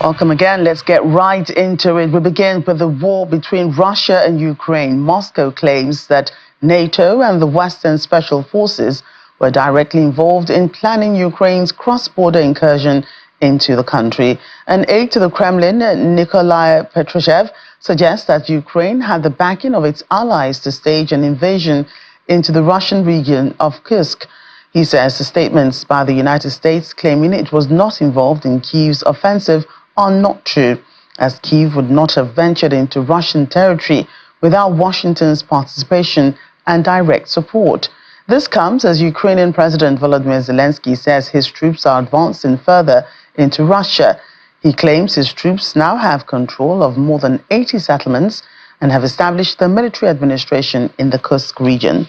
Welcome again. Let's get right into it. We begin with the war between Russia and Ukraine. Moscow claims that NATO and the Western special forces were directly involved in planning Ukraine's cross-border incursion into the country. An aide to the Kremlin, Nikolai Patrushev, suggests that Ukraine had the backing of its allies to stage an invasion into the Russian region of Kursk. He says the statements by the United States claiming it was not involved in Kyiv's offensive are not true, as Kyiv would not have ventured into Russian territory without Washington's participation and direct support. This comes as Ukrainian President Volodymyr Zelensky says his troops are advancing further into Russia. He claims his troops now have control of more than 80 settlements and have established the military administration in the Kursk region.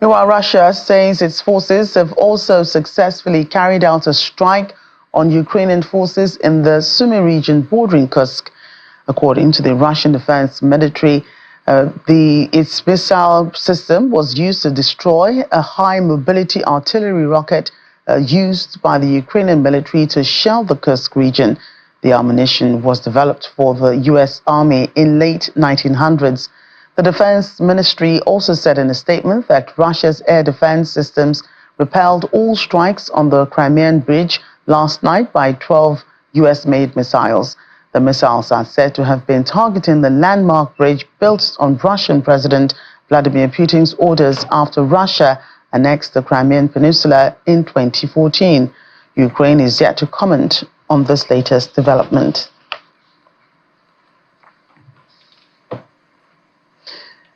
Meanwhile, Russia says its forces have also successfully carried out a strike on Ukrainian forces in the Sumy region bordering Kursk. According to the Russian Defense Military, its missile system was used to destroy a high-mobility artillery rocket used by the Ukrainian military to shell the Kursk region. The ammunition was developed for the U.S. Army in late 1900s. The Defense Ministry also said in a statement that Russia's air defense systems repelled all strikes on the Crimean Bridge last night by 12 U.S.-made missiles. The missiles are said to have been targeting the landmark bridge built on Russian President Vladimir Putin's orders after Russia annexed the Crimean Peninsula in 2014. Ukraine is yet to comment on this latest development.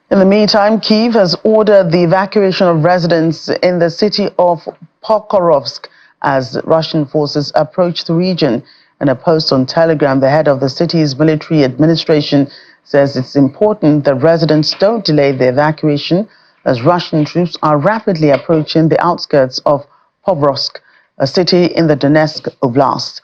In the meantime, Kyiv has ordered the evacuation of residents in the city of Pokrovsk as Russian forces approach the region. In a post on Telegram, the head of the city's military administration says it's important that residents don't delay the evacuation as Russian troops are rapidly approaching the outskirts of Pokrovsk, a city in the Donetsk Oblast.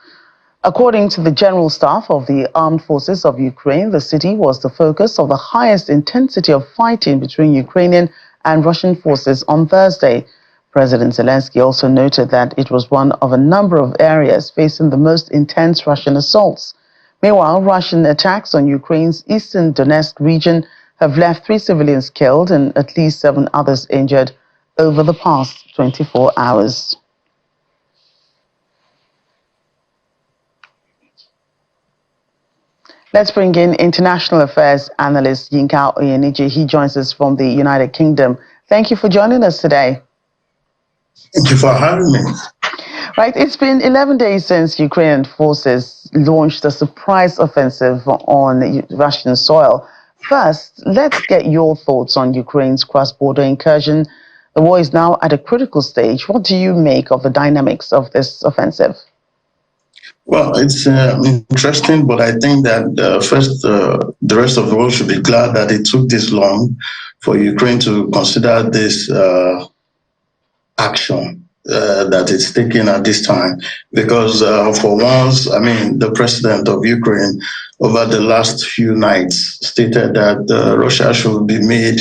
According to the General Staff of the Armed Forces of Ukraine, the city was the focus of the highest intensity of fighting between Ukrainian and Russian forces on Thursday. President Zelensky also noted that it was one of a number of areas facing the most intense Russian assaults. Meanwhile, Russian attacks on Ukraine's eastern Donetsk region have left 3 civilians killed and at least 7 others injured over the past 24 hours. Let's bring in international affairs analyst Yinka Oyenije. He joins us from the United Kingdom. Thank you for joining us today. Thank you for having me. Right, it's been 11 days since Ukrainian forces launched a surprise offensive on Russian soil. First, let's get your thoughts on Ukraine's cross-border incursion. The war is now at a critical stage. What do you make of the dynamics of this offensive? Well, it's interesting, but I think that first, the rest of the world should be glad that it took this long for Ukraine to consider this action that it's taking at this time. Because for once, I mean, the president of Ukraine over the last few nights stated that Russia should be made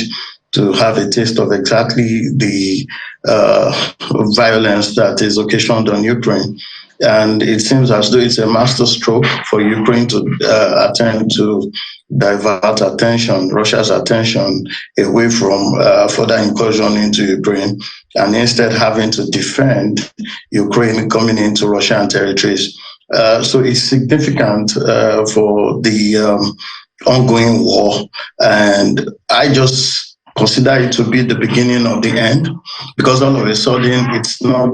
to have a taste of exactly the violence that is occasioned on Ukraine. And it seems as though it's a masterstroke for Ukraine to attempt to divert attention, Russia's attention, away from further incursion into Ukraine, and instead having to defend Ukraine coming into Russian territories. So it's significant for the ongoing war. And I just consider it to be the beginning of the end, because all of a sudden it's not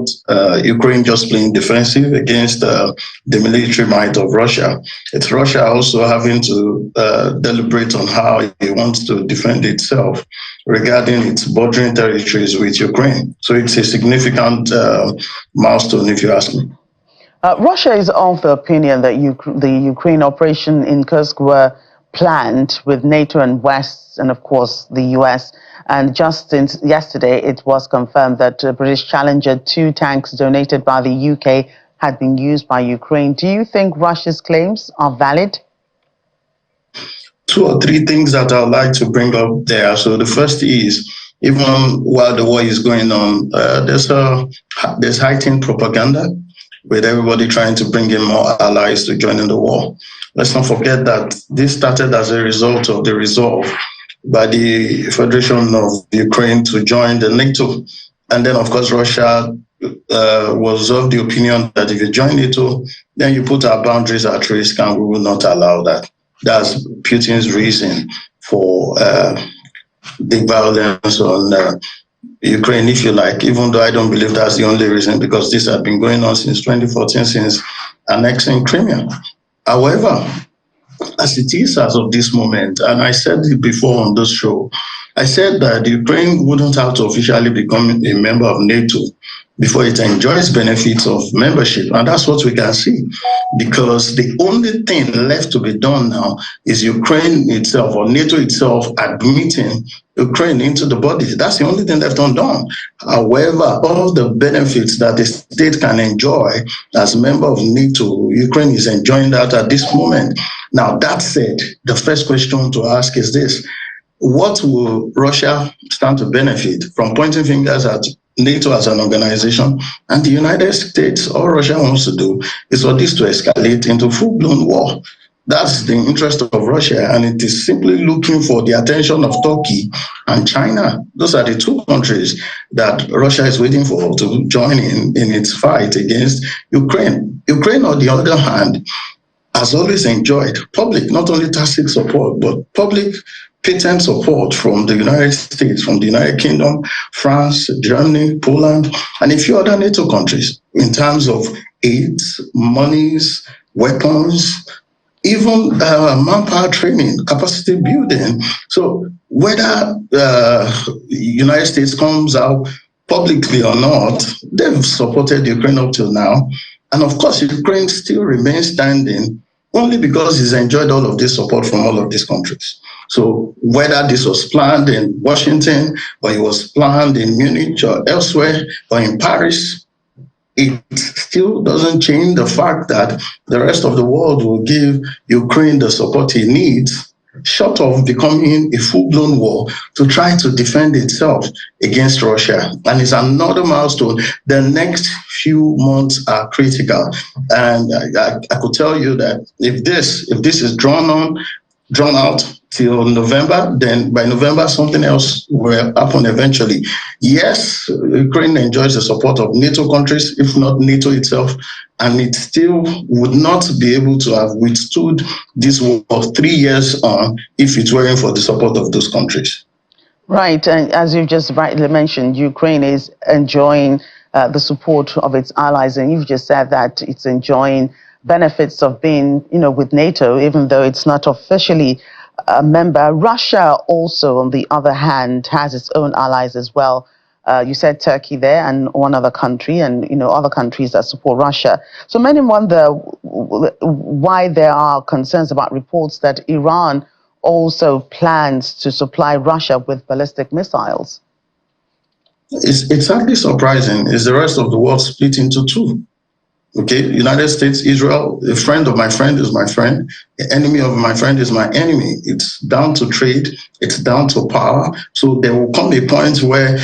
Ukraine just playing defensive against the military might of Russia. It's Russia also having to deliberate on how it wants to defend itself regarding its bordering territories with Ukraine. So it's a significant milestone, if you ask me. Russia is of the opinion that the Ukraine operation in Kursk were planned with NATO and West and, of course, the US. And just since yesterday, it was confirmed that British Challenger 2 tanks donated by the UK had been used by Ukraine. Do you think Russia's claims are valid? 2 or 3 things that I'd like to bring up there. So the first is, even while the war is going on, there's heightened propaganda with everybody trying to bring in more allies to join in the war. Let's not forget that this started as a result of the resolve by the Federation of Ukraine to join the NATO. And then, of course, Russia was of the opinion that if you join NATO, then you put our boundaries at risk, and we will not allow that. That's Putin's reason for the violence on Ukraine, if you like, even though I don't believe that's the only reason, because this has been going on since 2014, since annexing Crimea. However, as it is as of this moment, and I said it before on this show, I said that Ukraine wouldn't have to officially become a member of NATO before it enjoys benefits of membership. And that's what we can see, because the only thing left to be done now is Ukraine itself, or NATO itself, admitting Ukraine into the body. That's the only thing left undone. However, all the benefits that the state can enjoy as a member of NATO, Ukraine is enjoying that at this moment. Now, that said, the first question to ask is this: what will Russia stand to benefit from pointing fingers at NATO as an organization and the United States? All Russia wants to do is for this to escalate into full-blown war. That's the interest of Russia, and it is simply looking for the attention of Turkey and China. Those are the two countries that Russia is waiting for to join in its fight against Ukraine. Ukraine, on the other hand, has always enjoyed public, not only tacit support, but public patent support from the United States, from the United Kingdom, France, Germany, Poland, and a few other NATO countries in terms of aid, monies, weapons, even manpower training, capacity building. So whether the United States comes out publicly or not, they've supported Ukraine up till now. And of course, Ukraine still remains standing only because it's enjoyed all of this support from all of these countries. So whether this was planned in Washington, or it was planned in Munich or elsewhere, or in Paris, it still doesn't change the fact that the rest of the world will give Ukraine the support it needs, short of becoming a full-blown war, to try to defend itself against Russia. And it's another milestone. The next few months are critical. And I could tell you that if this is drawn out till November, then by November, something else will happen eventually. Yes, Ukraine enjoys the support of NATO countries, if not NATO itself, and it still would not be able to have withstood this war 3 years on if it weren't for the support of those countries. Right, and as you've just rightly mentioned, Ukraine is enjoying the support of its allies, and you've just said that it's enjoying benefits of being, with NATO, even though it's not officially a member. Russia also, on the other hand, has its own allies as well. You said Turkey there, and one other country, and other countries that support Russia. So many wonder why there are concerns about reports that Iran also plans to supply Russia with ballistic missiles. It's hardly surprising. Is the rest of the world split into two? Okay, United States, Israel, a friend of my friend is my friend, the enemy of my friend is my enemy. It's down to trade, it's down to power. So there will come a point where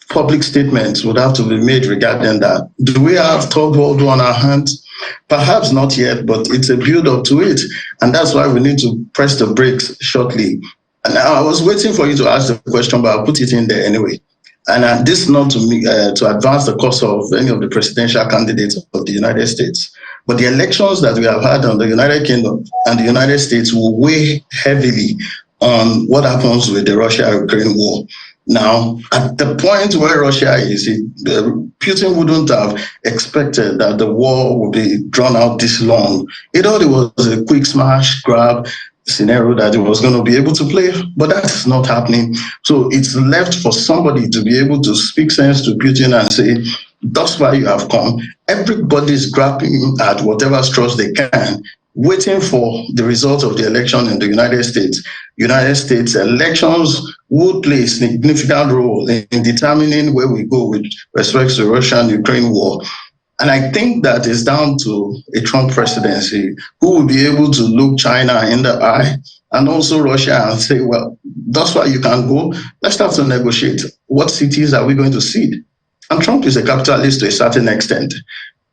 public statements would have to be made regarding that. Do we have third world war on our hands? Perhaps not yet, but it's a build-up to it. And that's why we need to press the brakes shortly. And I was waiting for you to ask the question, but I'll put it in there anyway. And this is not to advance the cause of any of the presidential candidates of the United States. But the elections that we have had on the United Kingdom and the United States will weigh heavily on what happens with the Russia-Ukraine war. Now, at the point where Russia is, Putin wouldn't have expected that the war would be drawn out this long. He thought it was a quick smash grab scenario that it was going to be able to play, but that's not happening. So it's left for somebody to be able to speak sense to Putin and say, thus far you have come. Everybody's grabbing at whatever straws they can, waiting for the result of the election in the United States. United States elections would play a significant role in determining where we go with respect to the Russian-Ukraine war. And I think that is down to a Trump presidency who will be able to look China in the eye and also Russia and say, well, that's why you can go. Let's have to negotiate. What cities are we going to cede? And Trump is a capitalist to a certain extent.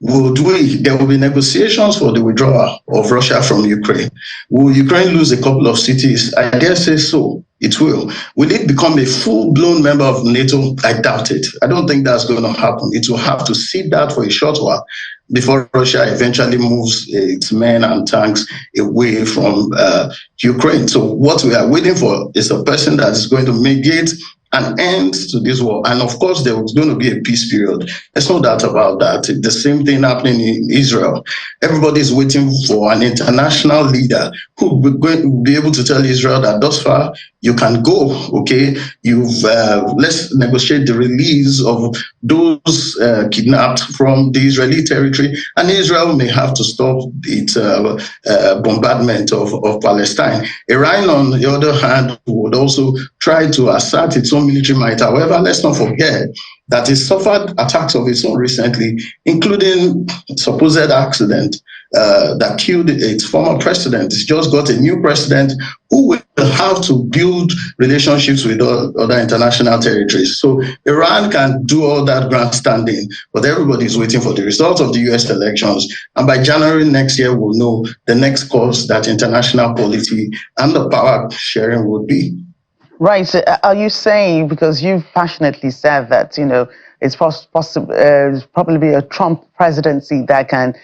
there will be negotiations for the withdrawal of Russia from Ukraine. Will Ukraine lose a couple of cities? I dare say so. It will. Will it become a full-blown member of NATO? I doubt it. I don't think that's going to happen. It will have to sit that for a short while before Russia eventually moves its men and tanks away from Ukraine. So what we are waiting for is a person that is going to mediate an end to this war. And of course, there was going to be a peace period. There's no doubt about that. The same thing happening in Israel. Everybody is waiting for an international leader who will be able to tell Israel that thus far you can go, okay? Let's negotiate the release of those kidnapped from the Israeli territory, and Israel may have to stop its bombardment of Palestine. Iran, on the other hand, would also try to assert its own military might. However, let's not forget that it suffered attacks of its own recently, including supposed accident that killed its former president. It's just got a new president who will have to build relationships with other international territories. So Iran can do all that grandstanding, but everybody is waiting for the results of the US elections. And by January next year, we'll know the next course that international polity and the power sharing would be. Right. So are you saying, because you've passionately said that, it's possible, probably be a Trump presidency that can,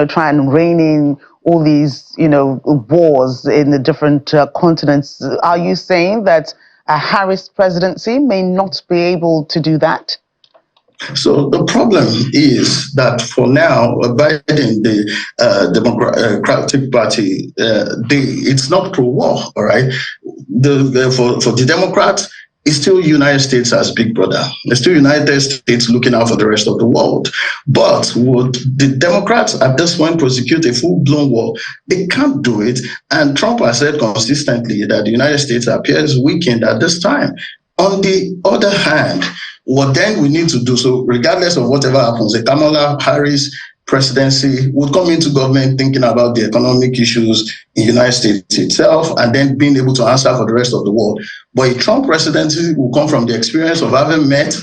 try and rein in all these, wars in the different continents. Are you saying that a Harris presidency may not be able to do that? So the problem is that for now, Biden, the Democratic Party, it's not pro-war, all right? For the Democrats, it's still United States as big brother. It's still United States looking out for the rest of the world. But would the Democrats at this point prosecute a full-blown war? They can't do it. And Trump has said consistently that the United States appears weakened at this time. On the other hand, what then we need to do, so regardless of whatever happens, the Kamala Harris presidency would come into government thinking about the economic issues in the United States itself and then being able to answer for the rest of the world. But a Trump presidency will come from the experience of having met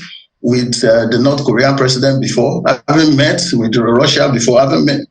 with the North Korean president before, having met with Russia before,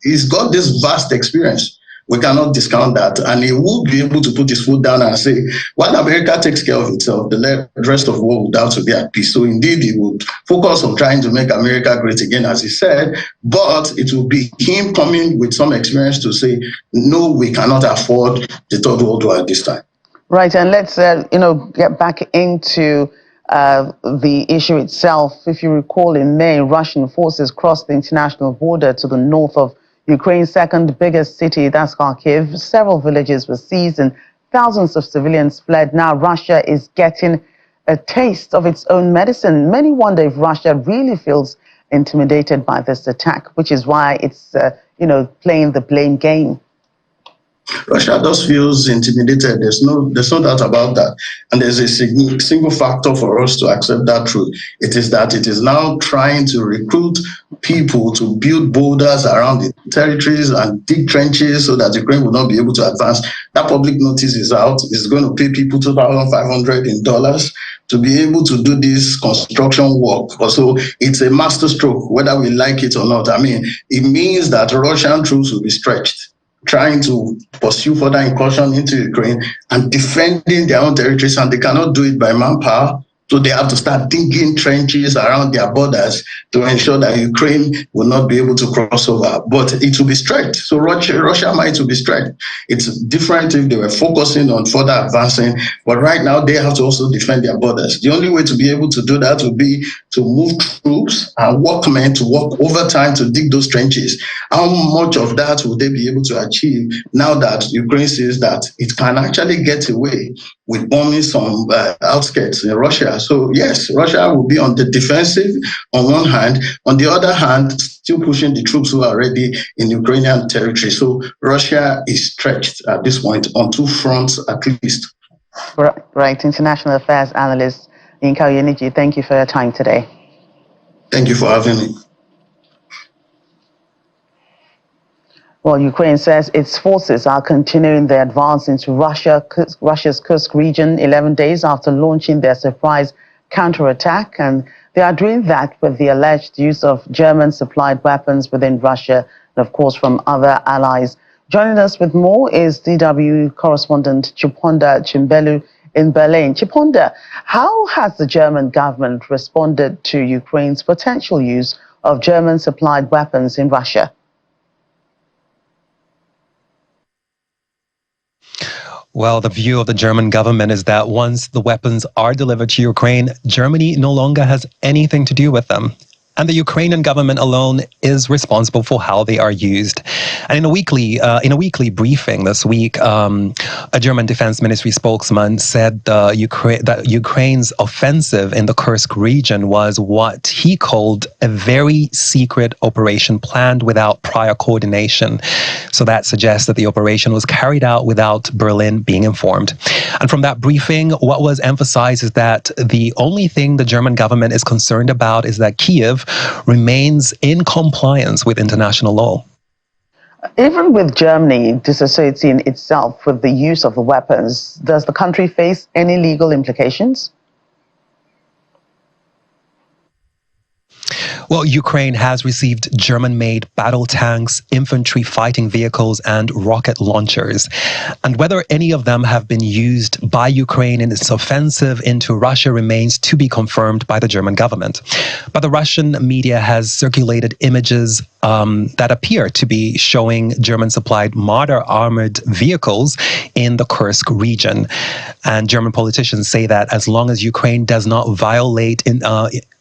he's got this vast experience. We cannot discount that. And he will be able to put his foot down and say, while America takes care of itself, the rest of the world would have to be at peace. So indeed, he would focus on trying to make America great again, as he said, but it will be him coming with some experience to say, no, we cannot afford the Third World War at this time. Right. And let's, get back into the issue itself. If you recall, in May, Russian forces crossed the international border to the north of Ukraine's second biggest city, that's Kharkiv. Several villages were seized and thousands of civilians fled. Now Russia is getting a taste of its own medicine. Many wonder if Russia really feels intimidated by this attack, which is why it's, playing the blame game. Russia does feel intimidated. There's no doubt about that. And there's a single factor for us to accept that truth. It is that it is now trying to recruit people to build boulders around the territories and dig trenches so that Ukraine will not be able to advance. That public notice is out. It's going to pay people $2,500 in dollars to be able to do this construction work. So it's a masterstroke, whether we like it or not. I mean, it means that Russian troops will be stretched, trying to pursue further incursion into Ukraine and defending their own territories, and they cannot do it by manpower. So they have to start digging trenches around their borders to ensure that Ukraine will not be able to cross over. But it will be stretched. So Russia might be stretched. It's different if they were focusing on further advancing. But right now, they have to also defend their borders. The only way to be able to do that would be to move troops and workmen to work overtime to dig those trenches. How much of that will they be able to achieve now that Ukraine says that it can actually get away with bombing some outskirts in Russia? So yes, Russia will be on the defensive on one hand. On the other hand, still pushing the troops who are already in Ukrainian territory. So Russia is stretched at this point on two fronts at least. Right. International affairs analyst Yinka Oyeniji, thank you for your time today. Thank you for having me. Well, Ukraine says its forces are continuing their advance into Russia's Kursk region 11 days after launching their surprise counterattack, and they are doing that with the alleged use of German-supplied weapons within Russia and, of course, from other allies. Joining us with more is DW correspondent Chiponda Chimbelu in Berlin. Chiponda, how has the German government responded to Ukraine's potential use of German-supplied weapons in Russia? Well, the view of the German government is that once the weapons are delivered to Ukraine, Germany no longer has anything to do with them. And the Ukrainian government alone is responsible for how they are used. And in a weekly briefing this week, a German Defense Ministry spokesman said that Ukraine's offensive in the Kursk region was what he called a very secret operation planned without prior coordination. So that suggests that the operation was carried out without Berlin being informed. And from that briefing, what was emphasized is that the only thing the German government is concerned about is that Kyiv remains in compliance with international law. Even with Germany disassociating itself with the use of the weapons, does the country face any legal implications? Well, Ukraine has received German-made battle tanks, infantry fighting vehicles, and rocket launchers. And whether any of them have been used by Ukraine in its offensive into Russia remains to be confirmed by the German government. But the Russian media has circulated images that appear to be showing German-supplied Marder armored vehicles in the Kursk region. And German politicians say that as long as Ukraine does not violate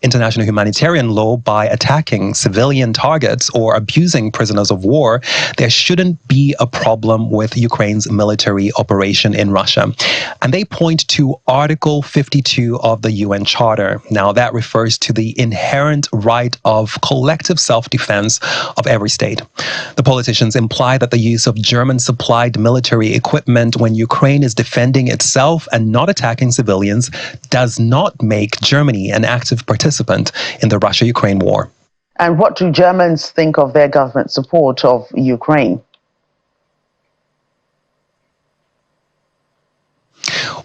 international humanitarian law by attacking civilian targets or abusing prisoners of war, there shouldn't be a problem with Ukraine's military operation in Russia. And they point to Article 52 of the UN Charter. Now, that refers to the inherent right of collective self-defense of every state. The politicians imply that the use of German-supplied military equipment when Ukraine is defending itself and not attacking civilians does not make Germany an active participant in the Russia-Ukraine war. And what do Germans think of their government support of Ukraine?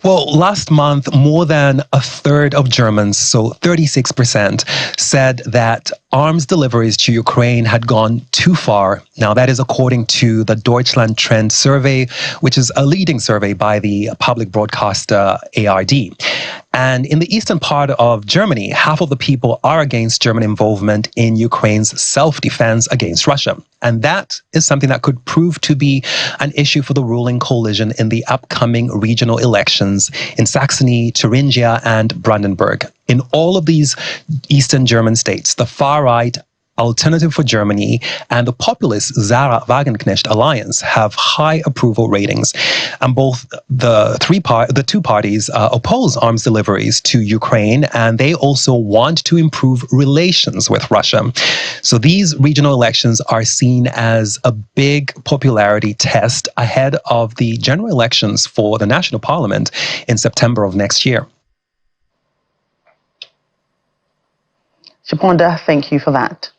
Well, last month, more than a third of Germans, so 36%, said that arms deliveries to Ukraine had gone too far. Now, that is according to the Deutschland Trend survey, which is a leading survey by the public broadcaster ARD. And in the eastern part of Germany, half of the people are against German involvement in Ukraine's self-defense against Russia. And that is something that could prove to be an issue for the ruling coalition in the upcoming regional elections in Saxony, Thuringia, and Brandenburg. In all of these eastern German states, the far-right Alternative for Germany and the populist Sarah Wagenknecht alliance have high approval ratings, and both the two parties oppose arms deliveries to Ukraine, and they also want to improve relations with Russia. So these regional elections are seen as a big popularity test ahead of the general elections for the national parliament in September of next year. Chiponda, thank you for that.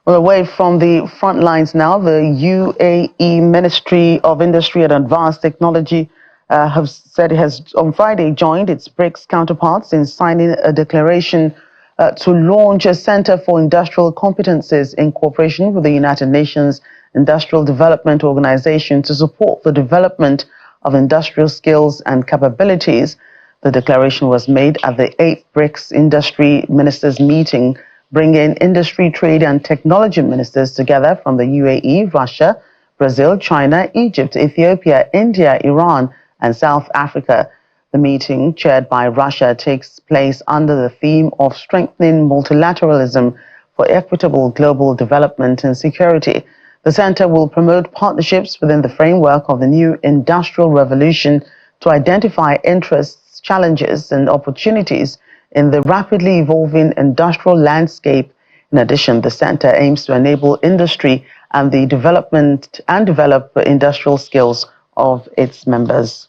Well, away from the front lines now, the UAE Ministry of Industry and Advanced Technology have said it has on Friday joined its BRICS counterparts in signing a declaration to launch a Center for Industrial Competences in cooperation with the United Nations Industrial Development Organization to support the development of industrial skills and capabilities. The declaration was made at the 8th BRICS Industry Ministers meeting, bringing industry, trade and technology ministers together from the UAE, Russia, Brazil, China, Egypt, Ethiopia, India, Iran and South Africa. The meeting, chaired by Russia, takes place under the theme of strengthening multilateralism for equitable global development and security. The center will promote partnerships within the framework of the new industrial revolution to identify interests, challenges and opportunities in the rapidly evolving industrial landscape. In addition, the center aims to enable industry and the develop industrial skills of its members.